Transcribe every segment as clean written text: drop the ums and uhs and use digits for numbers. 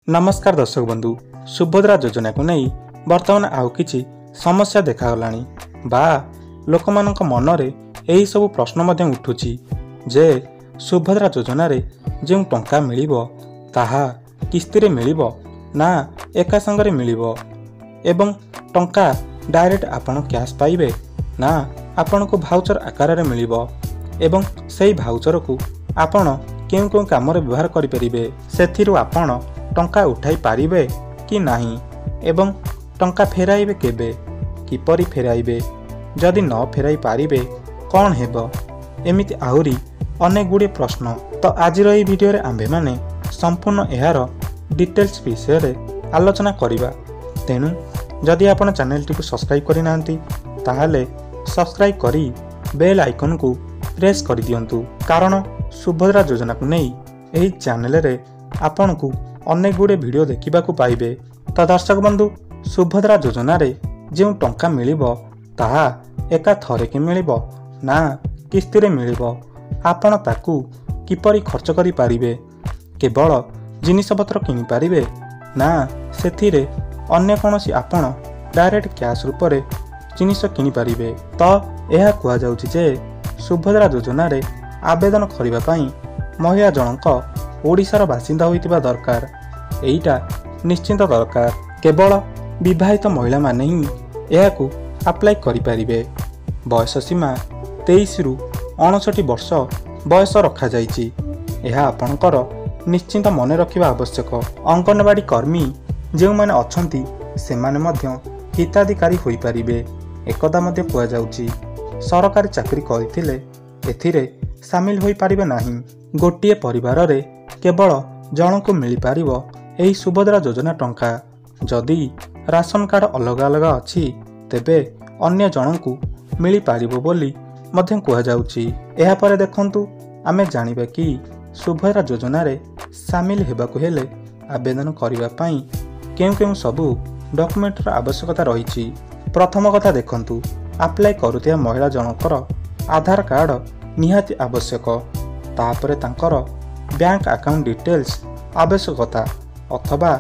नमस्कार दर्शक बंधु सुभद्रा योजना को नहीं वर्तमान आउ किछि समस्या देखागलानी बा लोक मानक मन रे एही सब प्रश्न मध्य उठुछि जे सुभद्रा योजना रे जे टंका मिलिबो ताहा किस्ती रे मिलिबो ना एका संगरे मिलिबो एवं टंका डायरेक्ट आपण कैश पाइबे ना आपण को भाउचर आकार रे मिलिबो एवं सेही भाउचर को आपण केउ केउ काम रे व्यवहार करि परिबे सेथिरु आपण टंका उठाई पारिबे कि नाही एवं टंका फेराइबे केबे किपरि फेराइबे जदि न फेराई पारिबे कौन हेबो एमिति आहुरी अनेक गुडी प्रश्न। तो आज रही वीडियो रे आंबे माने संपूर्ण एहार डिटेल्स विषय रे आलोचना करिबा। तेनु जदि आपण चैनल टी को सब्सक्राइब करि नांती ताहाले सब्सक्राइब करी बेल आइकन को प्रेस कर दियंतु कारण सुभद्रा योजना को नहीं एही चैनल रे आपण को अनेक गुड़े वीडियो देखा पाइबे। तो दर्शक बंधु सुभद्रा योजना रे जो टंका मिलिबो ताहा एका थरे कि मिलिबो ना किस्ती रे मिलिबो आपण ताकू किपरि खर्च करि पारिबे केवल जिनिस पत्र किनि पारिबे ना सेथिरे अन्य कोनोसी आपण डायरेक्ट कैश रूप रे जिनिस किनि पारिबे। तो एहा कुआ जाउछि जे सुभद्रा योजना रे आवेदन करिबा पई महिला जनक ओडिशार बासिंदा होइतिबा दरकार एईटा निश्चिंत दरकार केवल विवाहित महिला माने ही एहाकू अप्लाई करि परिबे। बयस सीमा 23 रु 59 वर्ष बयस रखा जाइछि एहा आपणकर निश्चिंत मने रखिबा आवश्यक। अंगनवाड़ी कर्मी जे माने अछंती सेमाने मध्य हिताधिकारी होई परिबे एकदा मध्य कुआ जाउछि सरकारी चाकरी करिथिले एथिरे शामिल होई परिबे नाही। गोटिए परिवार रे केवल जन को मिल पारिबो एही सुभद्रा योजना टंका जदि राशन कार्ड अलग अलग अछि तेबे अन्य जन को मिल पारिबो बोली मध्य कुआ जाउछि। एहा परे देखंतु आमे जानिबा कि सुभद्रा योजना रे शामिल हेबाकु हेले आवेदन करिबा पई केउ सबु डॉक्यूमेंट र आवश्यकता रहिछि। प्रथम कथा देखंतु अप्लाई करुथिया महिला जनकर आधार कार्ड निहाती आवश्यक तापरे तांकर बैंक अकाउंट डिटेल्स आवश्यकता अथवा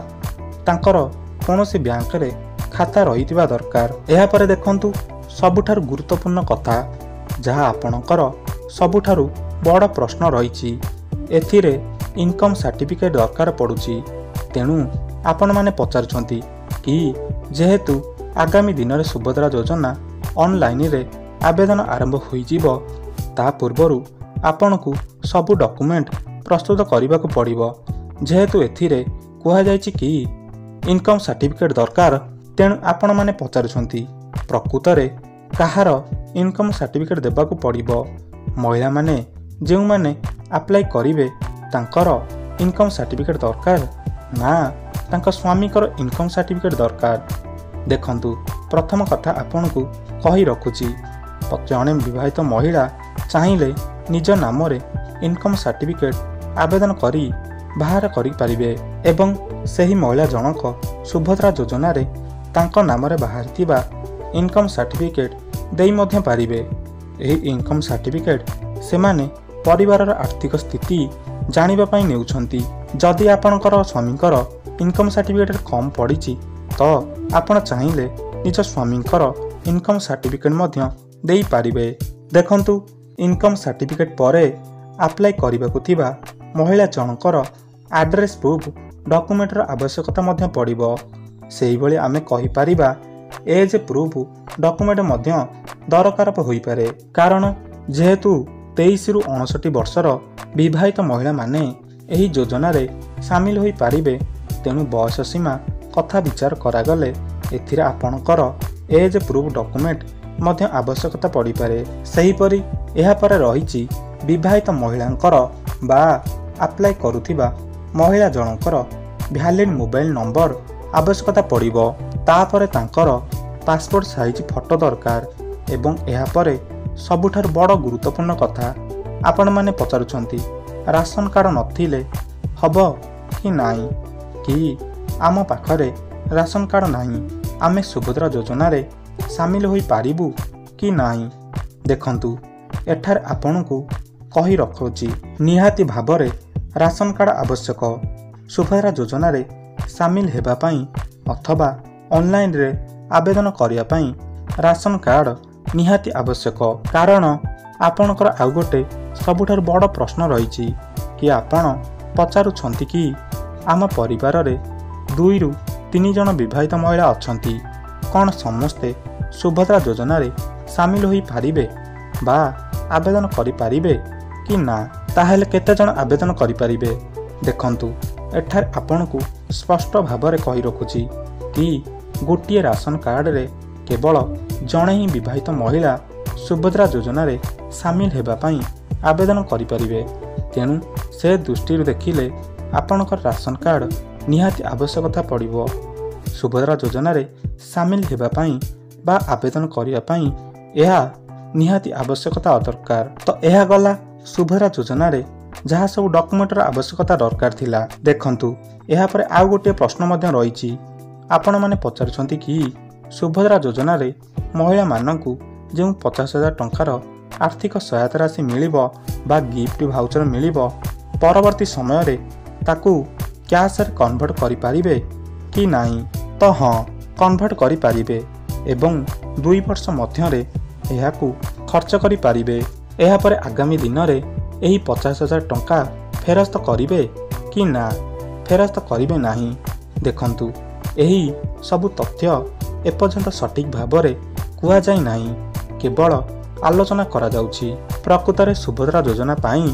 तांकर कोनोसी बैंक रे खाता रहितिबा दरकार। एहा परे देखंतु सबुठारु गुरुत्वपूर्ण कथा जहा आपणकर सबुठारु बड़ प्रश्न रहिछि एथिरे इनकम सर्टिफिकेट दरकार पडुछि। तेणु आपण माने पचारुछंती कि जेहेतु आगामी दिन रे सुभद्रा योजना ऑनलाइन रे आवेदन आरंभ होई जिवो ता पूर्वरु आपणकू सबु डॉक्यूमेंट प्रस्तुत करने को पड़ो जेहेतु एथिरे कुहा जायछि कि इनकम सर्टिफिकेट दरकार। तेणु आपण माने पचारुछंती प्रकृत रे कहार इनकम सर्टिफिकेट देबाकू पड़ो महिला माने जे माने अप्लाई करिवे तांकर इनकम सर्टिफिकेट दरकार ना तांका स्वामीकर इनकम सर्टिफिकेट दरकार। देखंतु प्रथम कथा आपण को कहि रखुछि जणे विवाहित महिला चाहिले निज नाम रे इनकम सर्टिफिकेट आवेदन करी बाहर करि परिबे एवं सही महिला जनक सुभद्रा योजना रे तांको नाम रे बाहर थिबा इनकम सर्टिफिकेट देई मध्य पारिबे। एही इनकम सर्टिफिकेट सेमाने परिवार आर्थिक स्थिति जानिबा पई नेउछंती जदि आपणकर स्वामीकर इनकम सर्टिफिकेट कम पड़िछि तो आपण चाहिले निज स्वामीकर इनकम सर्टिफिकेट मध्य देई पारिबे। देखंतु इनकम सर्टिफिकेट परे अप्लाई करिबाकू थिबा महिला जनकर एड्रेस प्रूफ डॉक्यूमेंट र आवश्यकता मध्य पड़िबो सेही भली आमे कहि परिबा एज प्रूफ डॉक्यूमेंट मध्य दरकार होई पारे कारण जेहेतु 23 रु 59 वर्षर विवाहित महिला माने एही योजना रे शामिल होई पारिबे। तेनु बयस सीमा कथा विचार करा गले एथिरे आपणकर एज प्रूफ डॉक्यूमेंट मध्य आवश्यकता पड़ी पारे। सही परी एहा परे रहिछि विवाहित महिलांकर बा अप्लाई करुथिबा महिला जनकर वैलिड मोबाइल नंबर आवश्यकता पड़िबो तापरे तांकर पासपोर्ट साइज फोटो दरकार एवं एहा परे सबुठार बड़ गुरुत्वपूर्ण कथा आपण माने पचारुछंती राशन कार्ड नथिले हबो कि नाही कि आम पाखरे राशन कार्ड नाही आमे सुभद्रा योजना रे शामिल होई पारिबु कि नाही। देखंतु एठार आपणकू कहि रखुछि निहाती भाबरे राशन कार्ड आवश्यक सुभद्रा योजना रे ସାମିଲ ହେବା ପାଇଁ ଅଥବା ଅନଲାଇନରେ ଆବେଦନ କରିବା ପାଇଁ ରାସନ କାର୍ଡ଼ ନିହାତି ଆବଶ୍ୟକ। କାରଣ ଆପଣଙ୍କର ଆଉ ଗୋଟେ ସବୁଠାରୁ ବଡ଼ ପ୍ରଶ୍ନ ରହିଛି କି ଆପଣ ପଚାରୁଛନ୍ତି କି ଆମ ପରିବାରରେ 2ରୁ 3 ଜଣ ବିବାହିତ ମହିଳା ଅଛନ୍ତି, କ'ଣ ସମସ୍ତେ ସୁଭଦ୍ରା ଯୋଜନାରେ ସାମିଲ ହୋଇପାରିବେ ବା ଆବେଦନ କରିପାରିବେ କି ନା? ତାହେଲେ କେତେଜଣ ଆବେଦନ କରିପାରିବେ? ଦେଖନ୍ତୁ, ଏଠାରେ ଆପଣଙ୍କୁ ସ୍ପଷ୍ଟ ଭାବରେ କହି ରଖୁଛି କି ଗୋଟିଏ ରାସନ କାର୍ଡ଼ରେ କେବଳ ଜଣେ ହିଁ ବିବାହିତ ମହିଳା ସୁଭଦ୍ରା ଯୋଜନାରେ ସାମିଲ ହେବା ପାଇଁ ଆବେଦନ କରିପାରିବେ। ତେଣୁ ସେ ଦୃଷ୍ଟିରୁ ଦେଖିଲେ ଆପଣଙ୍କର ରାସନ କାର୍ଡ଼ ନିହାତି ଆବଶ୍ୟକତା ପଡ଼ିବ। ସୁଭଦ୍ରା ଯୋଜନାରେ ସାମିଲ ହେବା ପାଇଁ ବା ଆବେଦନ କରିବା ପାଇଁ ଏହା ନିହାତି ଆବଶ୍ୟକତା ଦରକାର। ତ ଏହା ଗଲା ସୁଭଦ୍ରା ଯୋଜନାରେ ଯାହା ସବୁ ଡକୁମେଣ୍ଟର ଆବଶ୍ୟକତା ଦରକାର ଥିଲା। ଦେଖନ୍ତୁ, ଏହାପରେ ଆଉ ଗୋଟିଏ ପ୍ରଶ୍ନ ମଧ୍ୟ ରହିଛି। ଆପଣମାନେ ପଚାରୁଛନ୍ତି କି ସୁଭଦ୍ରା ଯୋଜନାରେ ମହିଳାମାନଙ୍କୁ ଯେଉଁ 50,000 ଟଙ୍କାର ଆର୍ଥିକ ସହାୟତା ରାଶି ମିଳିବ ବା ଗିଫ୍ଟ ଭାଉଚର ମିଳିବ, ପରବର୍ତ୍ତୀ ସମୟରେ ତାକୁ କ୍ୟାସ୍ରେ କନଭର୍ଟ କରିପାରିବେ କି ନାହିଁ? ତ ହଁ, କନଭର୍ଟ କରିପାରିବେ ଏବଂ 2 ବର୍ଷ ମଧ୍ୟରେ ଏହାକୁ ଖର୍ଚ୍ଚ କରିପାରିବେ। ଏହାପରେ ଆଗାମୀ ଦିନରେ ଏହି 50,000 ଟଙ୍କା ଫେରସ୍ତ କରିବେ କି ନା ଫେରସ୍ତ କରିବେ ନାହିଁ? ଦେଖନ୍ତୁ, ଏହି ସବୁ ତଥ୍ୟ ଏପର୍ଯ୍ୟନ୍ତ ସଠିକ୍ ଭାବରେ କୁହାଯାଇ ନାହିଁ, କେବଳ ଆଲୋଚନା କରାଯାଉଛି। ପ୍ରକୃତରେ ସୁଭଦ୍ରା ଯୋଜନା ପାଇଁ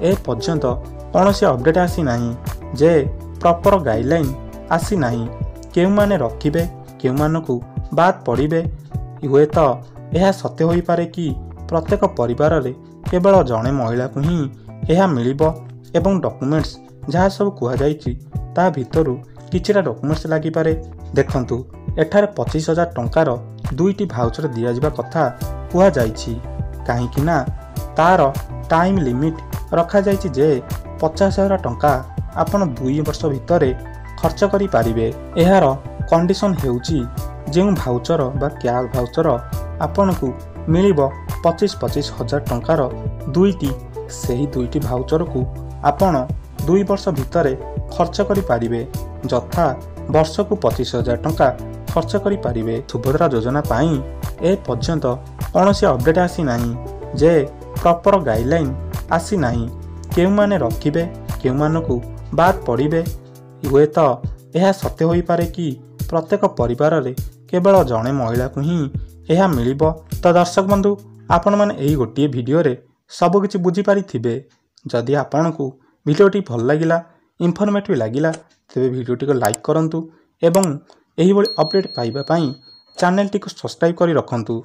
ଏପର୍ଯ୍ୟନ୍ତ କୌଣସି ଅପଡେଟ୍ ଆସିନାହିଁ ଯେ ପ୍ରପର ଗାଇଡଲାଇନ୍ ଆସିନାହିଁ। କେଉଁମାନେ ରଖିବେ, କେଉଁମାନଙ୍କୁ ବାଦ୍ ପଡ଼ିବେ? ହୁଏତ ଏହା ସତ୍ୟ ହୋଇପାରେ କି ପ୍ରତ୍ୟେକ ପରିବାରରେ କେବଳ ଜଣେ ମହିଳାକୁ ହିଁ ଏହା ମିଳିବ ଏବଂ ଡକୁମେଣ୍ଟସ୍ ଯାହା ସବୁ କୁହାଯାଇଛି ତା ଭିତରୁ କିଛିଟା ଡକୁମେଣ୍ଟସ୍ ଲାଗିପାରେ। ଦେଖନ୍ତୁ, ଏଠାରେ 25,000 ଟଙ୍କାର 2ଟି ଭାଉଚର ଦିଆଯିବା କଥା କୁହାଯାଇଛି। କାହିଁକି ନା ତାର ଟାଇମ୍ ଲିମିଟ୍ ରଖାଯାଇଛି ଯେ 50,000 ଟଙ୍କା ଆପଣ 2 ବର୍ଷ ଭିତରେ ଖର୍ଚ୍ଚ କରିପାରିବେ। ଏହାର କଣ୍ଡିସନ୍ ହେଉଛି ଯେଉଁ ଭାଉଚର ବା କ୍ୟାଶ୍ ଭାଉଚର ଆପଣଙ୍କୁ ମିଳିବ 25,000 ଟଙ୍କାର 2ଟି, ସେହି 2ଟି ଭାଉଚରକୁ ଆପଣ 2 ବର୍ଷ ଭିତରେ ଖର୍ଚ୍ଚ କରିପାରିବେ। ଯଥା ବର୍ଷକୁ 25,000 ଟଙ୍କା ଖର୍ଚ୍ଚ କରିପାରିବେ। ସୁଭଦ୍ରା ଯୋଜନା ପାଇଁ ଏପର୍ଯ୍ୟନ୍ତ କୌଣସି ଅପଡେଟ୍ ଆସିନାହିଁ ଯେ ପ୍ରପର ଗାଇଡଲାଇନ୍ ଆସିନାହିଁ। କେଉଁମାନେ ରଖିବେ, କେଉଁମାନଙ୍କୁ ବାଦ୍ ପଡ଼ିବେ? ହୁଏତ ଏହା ସତ୍ୟ ହୋଇପାରେ କି ପ୍ରତ୍ୟେକ ପରିବାରରେ କେବଳ ଜଣେ ମହିଳାକୁ ହିଁ ଏହା ମିଳିବ। ତ ଦର୍ଶକ ବନ୍ଧୁ, ଆପଣମାନେ ଏହି ଗୋଟିଏ ଭିଡ଼ିଓରେ ସବୁକିଛି ବୁଝିପାରିଥିବେ। ଯଦି ଆପଣଙ୍କୁ ଭିଡ଼ିଓଟି ଭଲ ଲାଗିଲା, ଇନଫର୍ମେଟିଭ୍ ଲାଗିଲା, ତେବେ ଭିଡ଼ିଓଟିକୁ ଲାଇକ୍ କରନ୍ତୁ ଏବଂ ଏହିଭଳି ଅପଡେଟ୍ ପାଇବା ପାଇଁ ଚ୍ୟାନେଲଟିକୁ ସବସ୍କ୍ରାଇବ୍ କରି ରଖନ୍ତୁ।